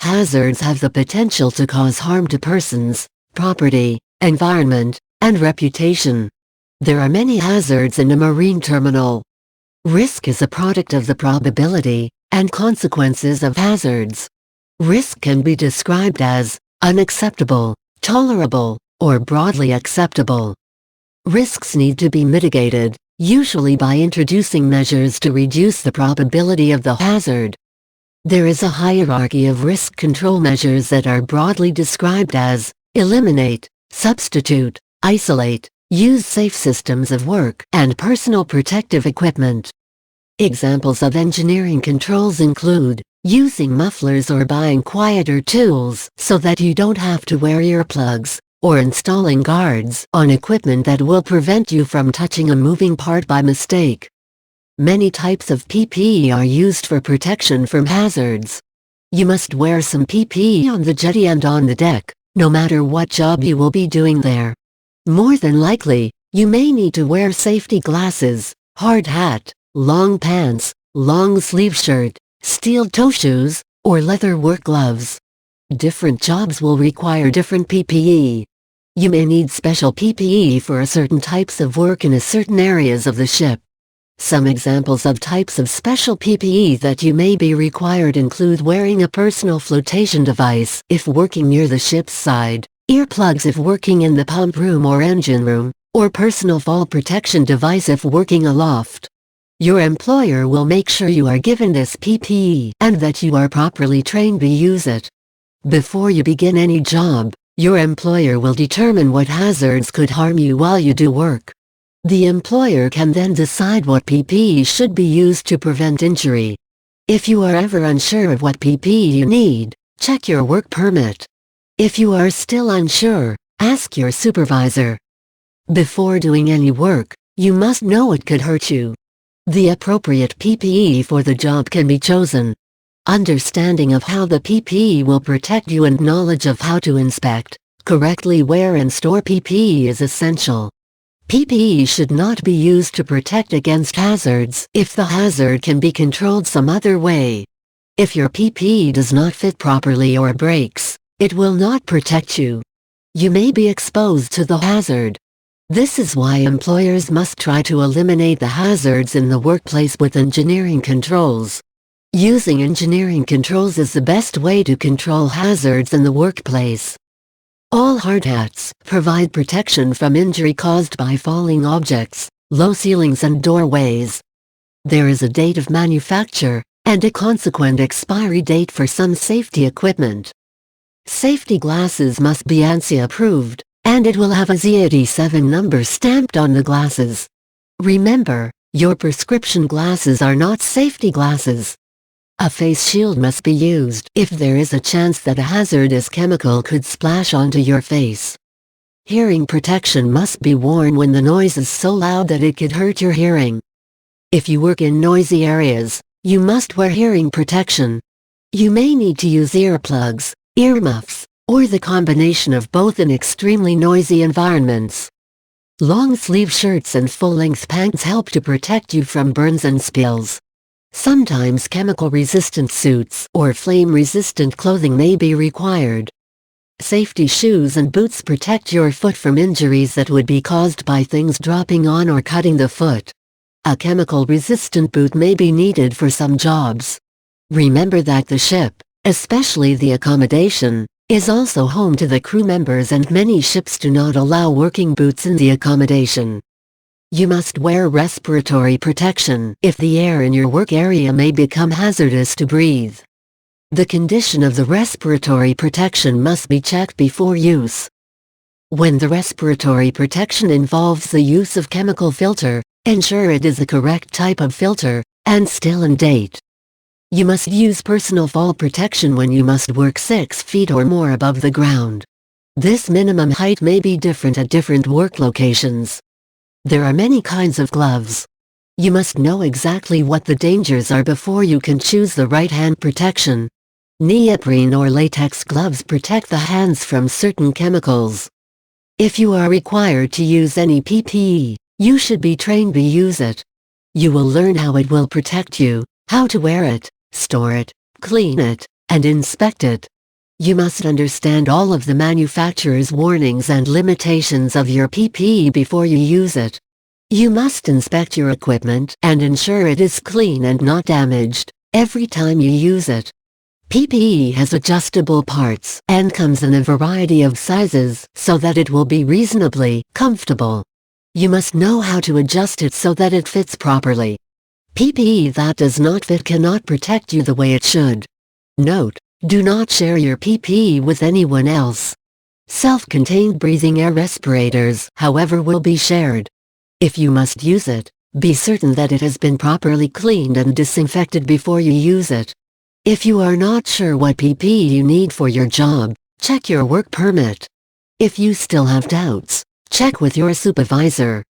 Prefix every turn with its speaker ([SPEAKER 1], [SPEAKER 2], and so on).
[SPEAKER 1] hazards have the potential to cause harm to persons, property, environment, and reputation. There are many hazards in a marine terminal. Risk is a product of the probability and consequences of hazards. Risk can be described as unacceptable, tolerable, or broadly acceptable. Risks need to be mitigated, usually by introducing measures to reduce the probability of the hazard. There is a hierarchy of risk control measures that are broadly described as eliminate, substitute, isolate, use safe systems of work, and personal protective equipment. Examples of engineering controls include using mufflers or buying quieter tools so that you don't have to wear earplugs, or installing guards on equipment that will prevent you from touching a moving part by mistake. Many types of PPE are used for protection from hazards. You must wear some PPE on the jetty and on the deck, no matter what job you will be doing there. More than likely, you may need to wear safety glasses, hard hat, long pants, long sleeve shirt, steel toe shoes, or leather work gloves. Different jobs will require different PPE. You may need special PPE for certain types of work in certain areas of the ship. Some examples of types of special PPE that you may be required include wearing a personal flotation device if working near the ship's side, earplugs if working in the pump room or engine room, or personal fall protection device if working aloft. Your employer will make sure you are given this PPE and that you are properly trained to use it. Before you begin any job, your employer will determine what hazards could harm you while you do work. The employer can then decide what PPE should be used to prevent injury. If you are ever unsure of what PPE you need, check your work permit. If you are still unsure, ask your supervisor. Before doing any work, you must know it could hurt you. The appropriate PPE for the job can be chosen. Understanding of how the PPE will protect you and knowledge of how to inspect, correctly wear and store PPE is essential. PPE should not be used to protect against hazards if the hazard can be controlled some other way. If your PPE does not fit properly or breaks, it will not protect you. You may be exposed to the hazard. This is why employers must try to eliminate the hazards in the workplace with engineering controls. Using engineering controls is the best way to control hazards in the workplace. All hard hats provide protection from injury caused by falling objects, low ceilings and doorways. There is a date of manufacture and a consequent expiry date for some safety equipment. Safety glasses must be ANSI approved, and it will have a Z87 number stamped on the glasses. Remember, your prescription glasses are not safety glasses. A face shield must be used if there is a chance that a hazardous chemical could splash onto your face. Hearing protection must be worn when the noise is so loud that it could hurt your hearing. If you work in noisy areas, you must wear hearing protection. You may need to use earplugs, earmuffs, or the combination of both in extremely noisy environments. Long-sleeve shirts and full-length pants help to protect you from burns and spills. Sometimes chemical-resistant suits or flame-resistant clothing may be required. Safety shoes and boots protect your foot from injuries that would be caused by things dropping on or cutting the foot. A chemical-resistant boot may be needed for some jobs. Remember that the ship, especially the accommodation, is also home to the crew members, and many ships do not allow working boots in the accommodation. You must wear respiratory protection if the air in your work area may become hazardous to breathe. The condition of the respiratory protection must be checked before use. When the respiratory protection involves the use of chemical filter, ensure it is the correct type of filter, and still in date. You must use personal fall protection when you must work 6 feet or more above the ground. This minimum height may be different at different work locations. There are many kinds of gloves. You must know exactly what the dangers are before you can choose the right hand protection. Neoprene or latex gloves protect the hands from certain chemicals. If you are required to use any PPE, you should be trained to use it. You will learn how it will protect you, how to wear it, store it, clean it, and inspect it. You must understand all of the manufacturer's warnings and limitations of your PPE before you use it. You must inspect your equipment and ensure it is clean and not damaged every time you use it. PPE has adjustable parts and comes in a variety of sizes so that it will be reasonably comfortable. You must know how to adjust it so that it fits properly. PPE that does not fit cannot protect you the way it should. Note: do not share your PPE with anyone else. Self-contained breathing air respirators, however, will be shared. If you must use it, be certain that it has been properly cleaned and disinfected before you use it. If you are not sure what PPE you need for your job, check your work permit. If you still have doubts, check with your supervisor.